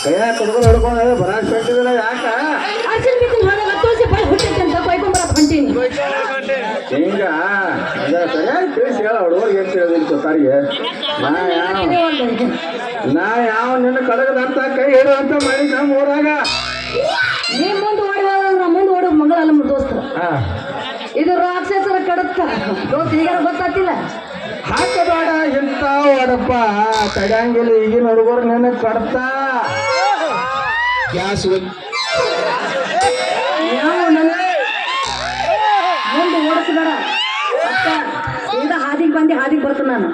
ಕೈಯಾಗ ಕುಡ್ಕೊಂಡು ಹೊಡ್ಕೊಂಡು ಬರಾಕ್ ಕಟ್ಟಿದಿಲ್ಲ ಯಾಕ ಅರ್ಶಿನ ಬಿಸಿಲು ಹೋದಾಗ ತುಳಸಿ ಬಾಯಿ ಹುಟ್ಟೈತೆ ಅಂತ ಕೊಯ್ಕೊಂಬರಕ್ ಹೊಂಟೀನಿ. ಹಿಂಗ ಅದ ಸರಿಯಾಗಿ ತಿಳಿಸಿ ಹೇಳ ಹುಡುಗರಿಗೆ ಏನು ತಿಳಿದಿಲ್ಲ ತುತ್ತಾರಿಗೆ. ನಾ ಯಾವ ನಿನ್ನ ಕಡಗದಂತ ಕೈ ಹಿಡು ಅಂತ ಮಾಡಿ ನಮ್ಮ ಊರಾಗ ನೀ ಮುಂದೆ ಓಡಿ ಹೋದ್ರೆ ಮುಂದೆ ಓಡೋ ಮಗಳಲ್ಲ ದೋಸ್ತ. ಇದು ರಾಕ್ಷಸರ ಕಡತ್ತ ದೋಸ್ತ ಈಗ ಗೊತ್ತಾಗ್ತಿಲ್ಲ. ಹಾಕಬೇಡ ಇಂತ ಹೊಡಪ್ಪ ತಡಂಗಿಲ್ಲ ಈಗಿನ ಹುಡುಗರು ನಿನ್ನ ಕಡ್ತಾ ಗ್ಯಾಸ್ ಮುಂದೆ ಓಡಿಸ್ಬೇಡ. ಸೀದಾ ಹಾದಿಗೆ ಬಂದು ಹಾದಿಗೆ ಬರ್ತೀನಿ ನಾನು.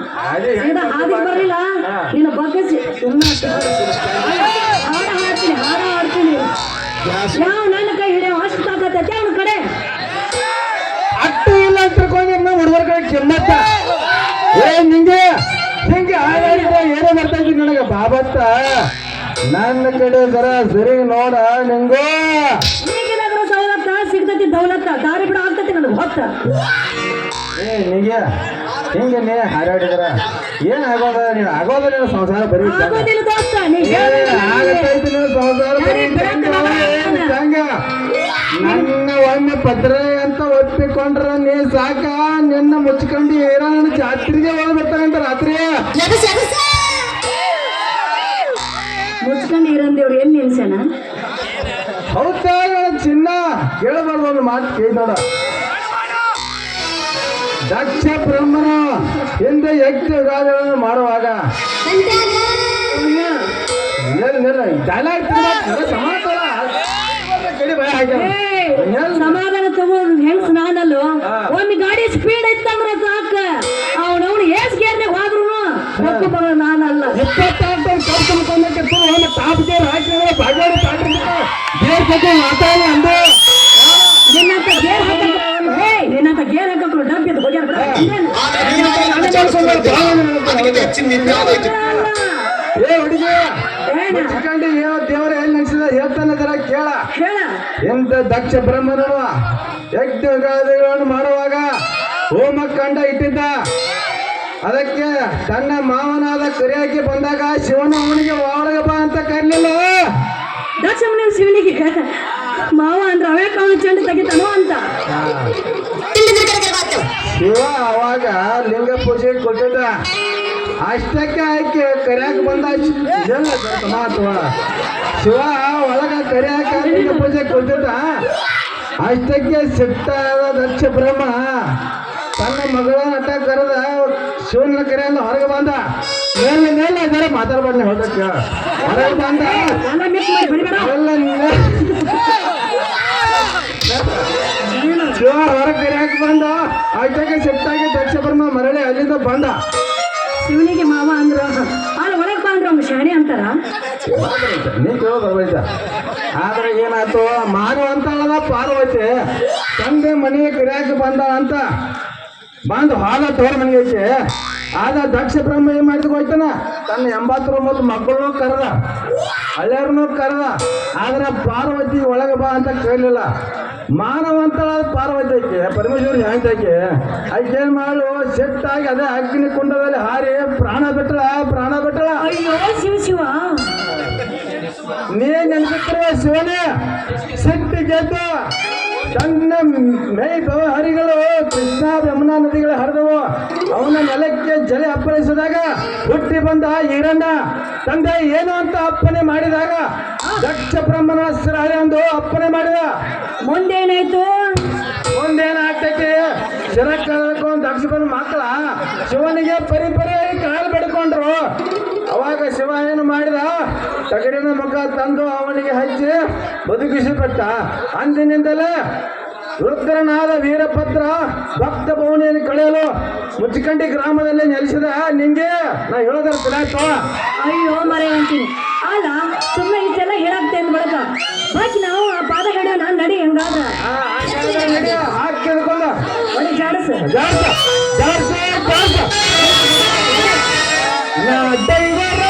ಸೀದಾ ಹಾದಿಗೆ ಬರಲಿಲ್ಲ ನಿನ್ನ ಬಗ್ಗಿಸಿ ಹಾಡ ಹಾಡ್ತೀನಿ. ಯಾವ ನನ್ನ ಕೈ ಹಿಡಿಯೋ ಅಷ್ಟು ತಾಕತ್ತೈತೆ ಅವನ ಕಡೆ. ಅಟ್ಟು ಇಲ್ಲ ಅಂತ ಹುಡುಗರ ಕಡೆ ಕೆಮ್ಮತ್ತ ನಿಂಗೆ ಹಿಂಗೆ ಹಾಡಾಡಿದ್ರೆ ಏನೋ ಬರ್ತಾ ಇದ್ದೀನಿ ನನಗೆ ಬಾಬತ್ತ ನನ್ನ ಕಡೆ ಜರ ಸರಿ ನೋಡ ನಿಂಗೋ ಈಗಿನಾದ್ರೂ ಸವಲತ್ತ ಸಿಗ್ತೈತಿ ದೌಲತ್ತ ದಾರಿ ಬಿಡ ಆಗ್ತೈತಿ ನನಗೆ ಹೊತ್ತ. ನಿಂಗೆ ಹಿಂಗೆ ನೀ ಹಾರಾಡಿದ್ರ ಏನ್ ಆಗೋದ ನೀನು ಆಗೋದ ನೀನು ಸಂಸಾರ ಬರೀ ಆಗೋದಿಲ್ಲ ದೋಸ್ತ ನೀ ಆಗತ್ತೈತಿ ನೀನು ಸಂಸಾರ ಬರೀ ಹಂಗ ನನ್ನ ಒಮ್ಮೆ ಪತ್ರ ಅಂತ ಒಪ್ಪಿಕೊಂಡ್ರ ನೀ ಸಾಕ ನಿನ್ನ ಮುಚ್ಕೊಂಡು ಏನೋ ನನ್ನ ಜಾತ್ರೆಗೆ ಹೋಗಿ ಬರ್ತಾನಂತ ರಾತ್ರಿ ಮುಚ್ಕೊಂಡು ಇರಂದೇವ್ರು ಎಲ್ಲಿ ನಿಲ್ಸಣ. ಹೌದಾ ಚಿನ್ನ ಕೇಳಬಾರ್ದು ಒಂದು ಮಾತು ಕೇಳಿ ನೋಡ. ದಕ್ಷ ಬ್ರಹ್ಮನ ಹಿಂದೆ ಯಜ್ಞಗಳನ್ನು ಮಾಡುವಾಗ ಸಮಾಧಾನ ತಗೋರು ಹೆಂಗ್ಸ್ ನಾನಲ್ಲೋ. ಒಂದು ಗಾಡಿ ಸ್ಪೀಡ್ ಐತಂದ್ರೆ ಸಾಕ ಅವನವನು ಏಸ್ ಗೇರ್ನಾಗ ಹೋದ್ರು ನಾನಲ್ಲ. 26 ಟಾಪ್ ಗೇರ್ ಹಾಕಿದ್ರೆ ಬಾಗೇರಿ ಗೇರ್ ಬಗ್ಗೆ ಮಾತಾಡಿ ಅಂದು ನಿನ್ನಂತ ಗೇರ್ ನಿನ್ನಂತ ಗೇರ್ ಹಾಕಕ್ರು ಡಬ್ಬಿ ಹೋಗ್ಯಾರ. ಏ ಹುಡುಗಿ ಮುಚ್ಕೊಂಡು ದೇವರ ಎಲ್ಲಿ ನಡೆಸಿದ ಹೇಳ್ತಾನೆ ಜರ ಕೇಳ. ಎಂತ ದಕ್ಷ ಬ್ರಹ್ಮನು ಯಜ್ಞಗಳನ್ನು ಮಾಡುವಾಗ ಹೋಮ ಕಂಡ ಇಟ್ಟಿದ್ದ. ಅದಕ್ಕೆ ತನ್ನ ಮಾವನಾದ ಕರಿಯಾಕಿ ಬಂದಾಗ ಶಿವನ ಅವನಿಗೆ ಒಳಗೆ ಬಾ ಅಂತ ಕರ್ಲಿಲ್ಲ. ದಕ್ಷಿಣ ಶಿವನಿಗೆ ಮಾವ ಅಂದ್ರೆ ಅವಕ್ಕೆ ಅವನು ಚೆಂಡು ತೆಗಿತಾನೋ ಅಂತ. ಶಿವ ಅವಾಗ ಲಿಂಗ ಪೂಜೆ ಕೊಟ್ಟಿದ್ದ. ಅಷ್ಟಕ್ಕೆ ಆಯ್ಕೆ ಕರಿಯಾಕ ಬಂದ ಮಾತು ಶಿವ ಒಳಗ ಕರಿಯಾಕ ಲಿಂಗ ಪೂಜೆ ಕೊಟ್ಟಿದ್ದ. ಅಷ್ಟಕ್ಕೆ ಸಿಟ್ಟಾದ ದಕ್ಷ ಬ್ರಹ್ಮ ತನ್ನ ಮಗಳ ನಟ ಕರೆದ ಶಿವನ ಕರೆಯಿಂದ ಹೊರಗೆ ಬಂದ. ಮೇಲೆ ಅದರ ಮಾತಾಡ್ಬಾರ್ದು ಹೊರಗೆ ಬಂದ ಶಿವ ಹೊರಗೆ ಕರಿಯಾಕ ಬಂದ. ಅಷ್ಟಕ್ಕೆ ಸಿಟ್ಟಾಗಿ ದಕ್ಷ ಬ್ರಹ್ಮ ಮರಳಿ ಅಲ್ಲಿಂದ ಬಂದ. ಶಿವನಿಗೆ ಮಾವ ಅಂದ್ರ ಅಲ್ಲಿ ಒಳಗೆ ಬಂದ್ರ ಅವ್ನು ಶಾಣೆ ಅಂತಾರ. ನೀ ಕೇಳೋದ ಆದ್ರೆ ಏನಾಯ್ತು ಮಾನವ ಅಂತ ಅಲ್ಲದ ಪಾರ್ವತಿ ತಂದೆ ಮನೆಗೆ ಕರಿಯಾಕ ಬಂದ ಅಂತ ಬಂದು ಹಾಲ ತೋರ ಮನೆಗೆ ಐತೆ. ಆದ ದಕ್ಷ ಬ್ರಹ್ಮ ಏನ್ ಮಾಡಿದ್ ಹೋಯ್ತಾನ ತನ್ನ 89 ಮಕ್ಕಳನ್ನು ಕರೆದ ಹಳ್ಳಿಯವ್ರನ್ನೂ ಕರೆದ. ಆದ್ರೆ ಪಾರ್ವತಿ ಒಳಗೆ ಬಾ ಅಂತ ಕೇಳಲಿಲ್ಲ. ಮಾನವ ಅಂತ ಪಾರ್ವತಿ ಐಕೆ ಪರಮೇಶ್ವರಿ ಹೇಳ್ತೈಕೆ ಆಕೆ ಏನ್ ಮಾಡು ಸೆಟ್ಟಾಗಿ ಅದೇ ಅಗ್ನಿ ಕುಂಡದಲ್ಲಿ ಹಾರಿ ಪ್ರಾಣ ಬಿಟ್ಟಳ. ಅಯ್ಯೋ ಶಿವ ಶಿವ ನೀ ನೆನ್ಸಿದ್ರೆ ಶಿವನೇ ಸಿಟ್ಟು ಗೆದ್ದು ತನ್ನ ಹರಿಗಳು ಕೃಷ್ಣ ಯಮುನಾ ನದಿಗಳು ಹರಿದವು. ಅವನ ನೆಲಕ್ಕೆ ಜಲ ಅಪ್ಪಳಿಸಿದಾಗ ಹುಟ್ಟಿ ಬಂದ ಈರಣ್ಣ ತಂದೆ ಏನು ಅಂತ ಅಪ್ಪನೆ ಮಾಡಿದಾಗ ದಕ್ಷ ಬ್ರಹ್ಮನ ಹೆಸರು ಒಂದು ಅಪ್ಪನೆ ಮಾಡಿದ. ಮುಂದೇನಾಯ್ತು? ಮುಂದೇನಾಗ್ತೈತಿ ಶಿರ ಕಳ್ಕೊಂಡು ದಕ್ಷ ಬ್ರಹ್ಮ ಮಕ್ಕಳ ಶಿವನಿಗೆ ಪರಿಪರಿಯಾಗಿ ಕಾಲು ಬೆಡ್ಕೊಂಡ್ರು. ಅವಾಗ ಶಿವ ಏನು ಮಾಡಿದ ತಗಡಿನ ಮುಖ ತಂದು ಅವನಿಗೆ ಹಚ್ಚಿ ಬದುಕಿಸಿ ಬಿಟ್ಟ. ಅಂದಿನಿಂದಲೇ ರುದ್ರನಾದ ವೀರಭದ್ರ ಭಕ್ತ ಭವನಿಯನ್ನು ಕಳೆಯಲು ಮುಚ್ಚಿಕಂಡಿ ಗ್ರಾಮದಲ್ಲಿ ನೆಲೆಸಿದ. ನಿಂಗೆ ನಾ ಹೇಳೋದ್ರ ತಿಳಾಯ್ತು. ಅಯ್ಯೋ ಮರೆ ಅಂತೀನಿ ಅಲ್ಲ ಸುಮ್ಮನೆ ಇಷ್ಟೆಲ್ಲ ಹೇಳಾಗ್ತೆ ಅಂದ ಬಳಕ ಬಾಕಿ ನಾವು ಆ ಪಾದ ಹೇಳೋ ನಾನು ನಡಿ ಹೆಂಗಾದ ಹಾಕಿದ್ಕೊಂಡ ಜಾಡಸ ದೈವರ